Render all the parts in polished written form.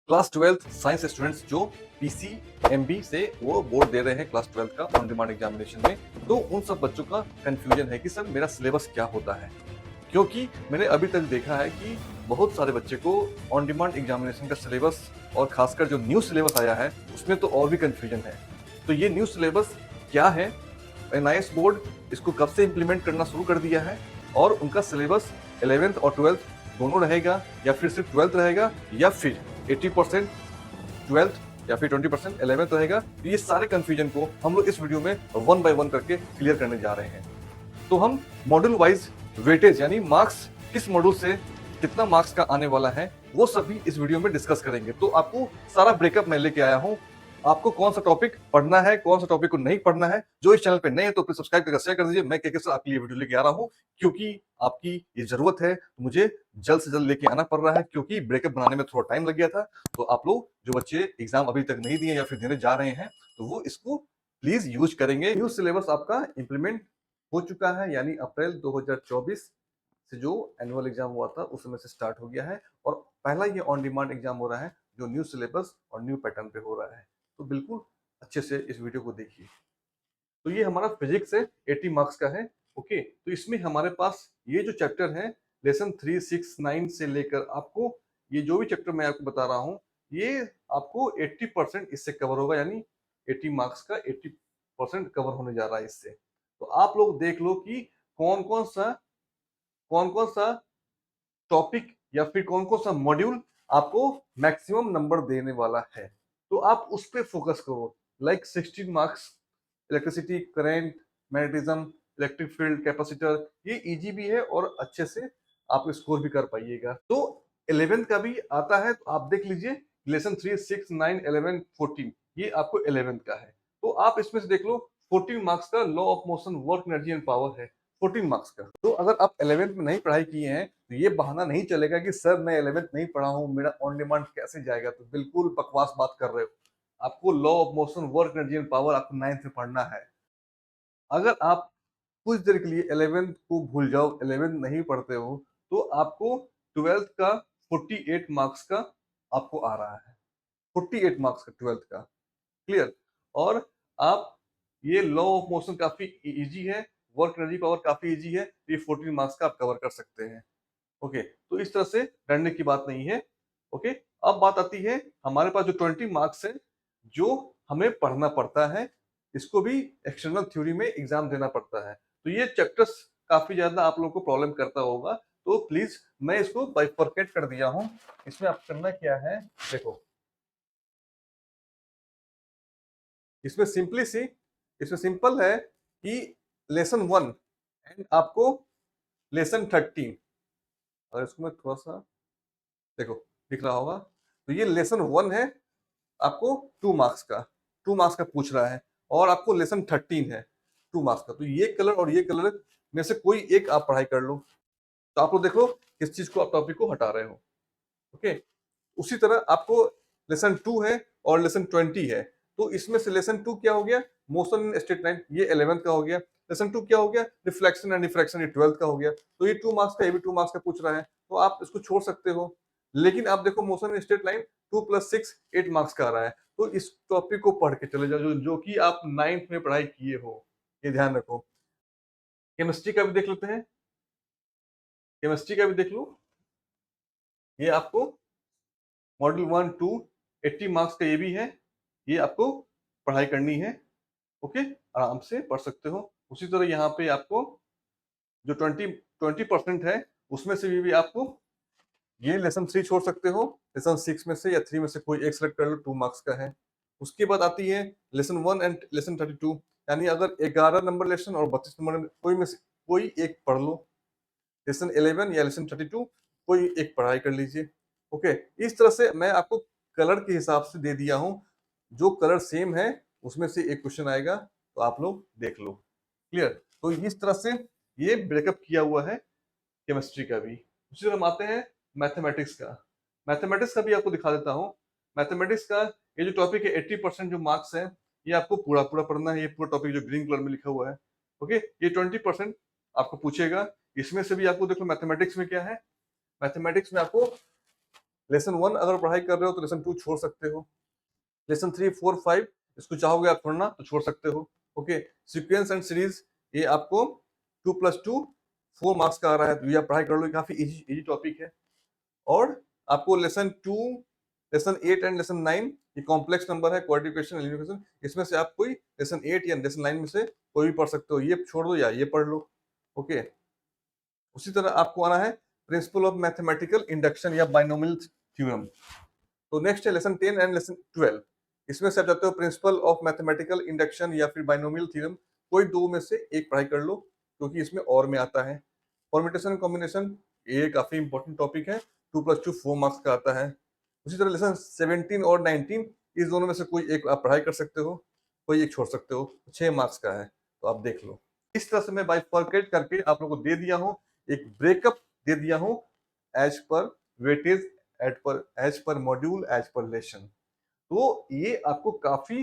Class 12th science students जो PCMB से वो बोर्ड दे रहे हैं क्लास 12th का ऑन डिमांड एग्जामिनेशन में, तो उन सब बच्चों का कंफ्यूजन है कि सर मेरा सिलेबस क्या होता है। क्योंकि मैंने अभी तक देखा है कि बहुत सारे बच्चे को ऑन डिमांड एग्जामिनेशन का सिलेबस और खासकर जो न्यू सिलेबस आया है उसमें तो और भी कंफ्यूजन है। तो ये न्यू सिलेबस क्या है, NIS बोर्ड इसको कब से इम्प्लीमेंट करना शुरू कर दिया है और उनका सिलेबस 11th और 12th दोनों रहेगा या फिर सिर्फ 12th रहेगा या फिर 80% 12th या फिर 20% 11th रहेगा। तो ये सारे कंफ्यूजन को हम लोग इस वीडियो में वन बाय वन करके क्लियर करने जा रहे हैं। तो हम मॉड्यूल वाइज वेटेज यानी मार्क्स किस मॉड्यूल से कितना मार्क्स का आने वाला है वो सभी इस वीडियो में डिस्कस करेंगे। तो आपको सारा ब्रेकअप मैं लेके आया हूँ, आपको कौन सा टॉपिक पढ़ना है कौन सा टॉपिक को नहीं पढ़ना है। जो इस चैनल पे नए हैं तो प्लीज सब्सक्राइब करके शेयर कर दीजिए। मैं के सर आपके लिए वीडियो लेके आ रहा हूँ क्योंकि आपकी ये जरूरत है, तो मुझे जल्द से जल्द लेके आना पड़ रहा है क्योंकि ब्रेकअप बनाने में थोड़ा टाइम लग गया था। तो आप लोग जो बच्चे एग्जाम अभी तक नहीं दिए या फिर देने जा रहे हैं तो वो इसको प्लीज यूज करेंगे। न्यू सिलेबस आपका इंप्लीमेंट हो चुका है, यानी अप्रैल 2024 से जो एनुअल एग्जाम हुआ था उस समय से स्टार्ट हो गया है और पहला ये ऑन डिमांड एग्जाम हो रहा है जो न्यू सिलेबस और न्यू पैटर्न पे हो रहा है। तो बिल्कुल अच्छे से इस वीडियो को देखिए। तो ये हमारा फिजिक्स है, 80 मार्क्स का है। ओके, तो इसमें हमारे पास ये जो चैप्टर है लेसन 3, 6, 9 से लेकर आपको ये जो भी चैप्टर मैं आपको बता रहा हूँ ये आपको 80% इससे कवर होगा, यानी 80 मार्क्स का 80% कवर होने जा रहा है इससे। तो आप लोग देख लो कि कौन कौन कौन सा टॉपिक या फिर कौन कौन सा मॉड्यूल आपको मैक्सिमम नंबर देने वाला है, तो आप उस पर फोकस करो। Like 16 marks electricity, current, magnetism, electric field, capacitor, ये इजी भी है और अच्छे से आप स्कोर भी कर पाइएगा। तो 11th का भी आता है, तो आप देख लीजिए लेसन 3, 6, 9, 11, 14 ये आपको 11th का है। तो आप इसमें से देख लो 14 मार्क्स का law of motion, work, energy and power है 14 मार्क्स का। तो अगर आप 11th में नहीं पढ़ाई किए हैं तो ये बहाना नहीं चलेगा कि सर मैं 11th नहीं पढ़ा हूं, मेरा ऑन डिमांड कैसे जाएगा। तो बिल्कुल बकवास बात कर रहे हो। आपको law of motion, work, energy and power आपको 9th में पढ़ना है। अगर आप कुछ देर के लिए 11th को भूल जाओ, 11th नहीं पढ़ते हो, तो आपको 12th का 48 मार्क्स का आपको आ रहा है, 48 मार्क्स का 12th का। क्लियर? और आप ये लॉ ऑफ मोशन काफी इजी है, वर्क एनर्जी पावर काफी इजी है, ये 14 मार्क्स का आप कवर कर सकते हैं। ओके, तो इस तरह से डरने की बात नहीं है। ओके, अब बात आती है हमारे पास जो 20 मार्क्स है जो हमें पढ़ना पड़ता है, इसको भी एक्सटर्नल थ्योरी में एग्जाम देना पड़ता है। तो ये चैप्टर्स काफी ज्यादा आप लोगों को प्रॉब्लम करता होगा, तो प्लीज मैं इसको बाइफरकेट कर दिया हूं। इसमें आप करना क्या है, देखो इसमें सिंपली सी इसमें सिंपल है कि लेसन 1 एंड आपको लेसन 13, और इसको मैं थोड़ा सा देखो दिख रहा होगा, तो ये लेसन 1 है आपको 2 मार्क्स का, 2 मार्क्स का पूछ रहा है, और आपको लेसन 13 है 2 मार्क्स का। तो ये कलर और ये कलर में से कोई एक आप पढ़ाई कर लो। तो आप लोग देख लो किस चीज को आप टॉपिक को हटा रहे हो। ओके, उसी तरह आपको लेसन 2 है और लेसन 20 है। तो इसमें से लेसन 2 क्या हो गया, मोशन इन स्ट्रेट लाइन, ये 11th का हो गया। लेसन 2 क्या हो गया, रिफ्लेक्शन एंड डिफ्रैक्शन, ये 12th का हो गया। तो ये 2 मार्क्स का, ये भी 2 मार्क्स का पूछ रहा है, तो आप इसको छोड़ सकते हो। लेकिन आप देखो motion in straight line 2 + 6 8 marks का आ रहा है, तो इस टॉपिक को पढ़ के चले जाओ जो कि आप 9th में पढ़ाई किए हो, ये ध्यान रखो। केमिस्ट्री का भी देख लेते हैं, केमिस्ट्री का भी देख लो। ये आपको मॉड्यूल 1, 2 80 मार्क्स का ये भी है, ये आपको पढ़ाई करनी है। ओके, आराम से पढ़ सकते हो। उसी तरह यहाँ पे आपको जो 20% है उसमें से भी आपको ये लेसन 3 छोड़ सकते हो, लेसन 6 में से या 3 में से कोई एक सेलेक्ट कर लो, 2 मार्क्स का है। उसके बाद आती है लेसन 1 एंड लेसन 32, यानी अगर 11 नंबर लेसन और 32 नंबर कोई में से कोई एक पढ़ लो। लेसन 11 या लेसन 32 कोई एक पढ़ाई कर लीजिए। ओके, इस तरह से मैं आपको कलर के हिसाब से दे दिया हूं, जो कलर सेम है उसमें से एक क्वेश्चन आएगा, तो आप लोग देख लो। क्लियर? तो इस तरह से ये ब्रेकअप किया हुआ है केमिस्ट्री का भी। उसी तरह हम आते हैं मैथमेटिक्स का। मैथमेटिक्स का भी आपको दिखा देता हूँ। मैथमेटिक्स का ये जो टॉपिक है 80% जो मार्क्स है ये आपको पूरा पूरा पढ़ना है। ये पूरा टॉपिक जो ग्रीन कलर में लिखा हुआ है, ओके, ये 20% आपको पूछेगा। इसमें से भी आपको देखो मैथमेटिक्स में क्या है, मैथमेटिक्स में आपको लेसन 1 अगर पढ़ाई कर रहे हो तो लेसन 2 छोड़ सकते हो। लेसन 3, 4, 5 इसको चाहोगे आप छोड़ना तो छोड़ सकते हो। ओके, सीक्वेंस एंड सीरीज ये आपको 2+2 4 मार्क्स का आ रहा है, तो ये आप पढ़ाई कर लो, काफी इजी टॉपिक है। और आपको लेसन 2, लेसन 8 एंड लेसन 9 ये कॉम्प्लेक्स नंबर है, क्वाड्रेटिक इक्वेशन, लिनियर इक्वेशन, इसमें से आप कोई लेसन 8 या लेसन 9 में से कोई भी पढ़ सकते हो, ये छोड़ दो या ये पढ़ लो। ओके, उसी तरह आपको आना है प्रिंसिपल ऑफ मैथमेटिकल इंडक्शन या बाइनोमियल थ्योरम। तो नेक्स्ट है लेसन 10 एंड लेसन 12, इसमें से आप जाते हो प्रिंसिपल ऑफ मैथमेटिकल इंडक्शन या फिर बाइनोमियल थ्योरम, कोई दो में से एक पढ़ाई कर लो, क्योंकि इसमें और में आता है। परम्यूटेशन कॉम्बिनेशन ये काफी इंपॉर्टेंट टॉपिक है, 2+2 4 मार्क्स का आता है। उसी तरह लेसन 17 और 19 इस दोनों में से कोई एक आप पढ़ाई कर सकते हो, कोई एक छोड़ सकते हो, 6 मार्क्स का है, तो आप देख लो। इस तरह से मैं बाइफरकेट करके आप लोगों को दे दिया हूँ, एक ब्रेकअप दे दिया हूँ as per weightage, as per module, as per lesson. तो ये आपको काफी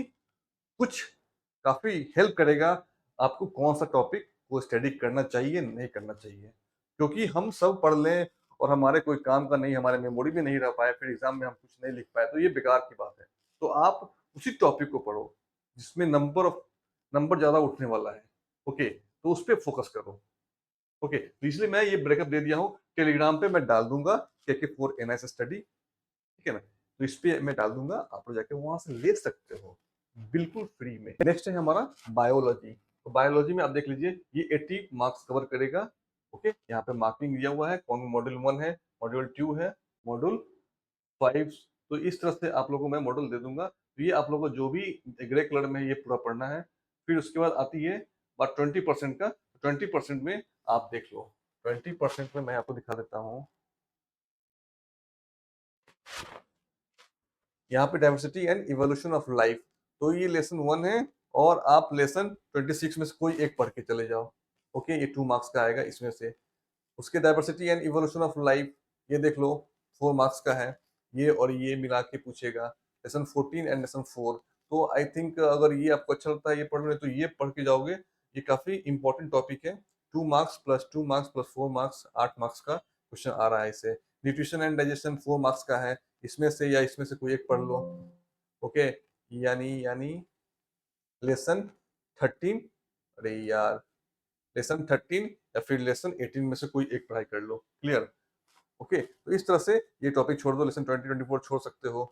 हेल्प करेगा आपको कौन सा टॉपिक को स्टडी करना चाहिए नहीं करना चाहिए। क्योंकि हम सब पढ़ लें और हमारे कोई काम का नहीं, हमारे मेमोरी में नहीं रह पाए, फिर एग्जाम में हम कुछ नहीं लिख पाए, तो ये बेकार की बात है। तो आप उसी टॉपिक को पढ़ो जिसमें नंबर ज्यादा उठने वाला है। ओके, तो उस पर फोकस करो। ओके, तो इसलिए मैं ये ब्रेकअप दे दिया हूँ, टेलीग्राम पे मैं डाल दूंगा KK4 NIS स्टडी, ठीक है ना, तो इस पे मैं डाल दूंगा, आप लोग जाके वहां से ले सकते हो बिल्कुल फ्री में। नेक्स्ट है हमारा बायोलॉजी। तो बायोलॉजी में आप देख लीजिए ये 80 मार्क्स कवर करेगा। ओके, यहाँ पे मार्किंग दिया हुआ है, कौन मॉड्यूल 1 है, मॉड्यूल 2 है, मॉड्यूल 5। तो इस तरह से आप लोगों को मैं मॉडल दे दूंगा, तो ये आप लोगों को जो भी ग्रे कलर में है, ये पूरा पढ़ना है। फिर उसके बाद आती है बात 20% का, 20% में आप देख लो, 20% में मैं आपको दिखा देता हूँ। यहाँ पे diversity and evolution of life, तो ये लेसन 1 है, और आप लेसन 26 में से कोई एक पढ़ के चले जाओ। ओके, ये 2 मार्क्स का आएगा इसमें से। उसके diversity and evolution of life ये देख लो, 4 मार्क्स का है, ये और ये मिला के पूछेगा। लेसन 14 एंड लेसन 4, तो आई थिंक अगर ये आपको अच्छा लगता है ये पढ़ रहे तो ये पढ़ के जाओगे, ये काफी इंपॉर्टेंट टॉपिक है। 2 marks plus 2 marks plus 4 marks, 8 marks का क्वेश्चन आ रहा है इसे। न्यूट्रिशन एंड डाइजेशन 4 मार्क्स का है, इसमें से या इसमें से कोई एक पढ़ लो। ओके, यानी लेसन 13, अरे यार, लेसन 13 या फिर लेसन 18 में से कोई एक पढ़ाई कर लो। क्लियर? ओके, तो इस तरह से ये टॉपिक छोड़ दो, लेसन 20, 24 छोड़ सकते हो।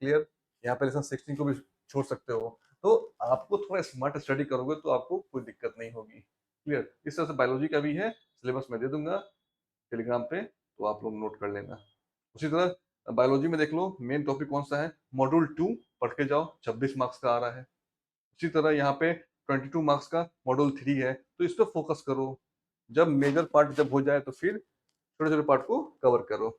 क्लियर? यहाँ पे लेसन 16 को भी छोड़ सकते हो। तो आपको थोड़ा स्मार्ट स्टडी करोगे तो आपको कोई दिक्कत नहीं होगी। क्लियर? इस तरह से बायोलॉजी का भी है, सिलेबस मैं दे दूंगा टेलीग्राम पे, तो आप लोग नोट कर लेना। उसी तरह बायोलॉजी में देख लो मेन टॉपिक कौन सा है, मॉड्यूल 2 पढ़ के जाओ, 26 मार्क्स का आ रहा है। उसी तरह यहाँ पे 22 मार्क्स का मॉड्यूल 3 है, तो इस पर फोकस करो। जब मेजर पार्ट जब हो जाए तो फिर छोटे छोटे पार्ट को कवर करो।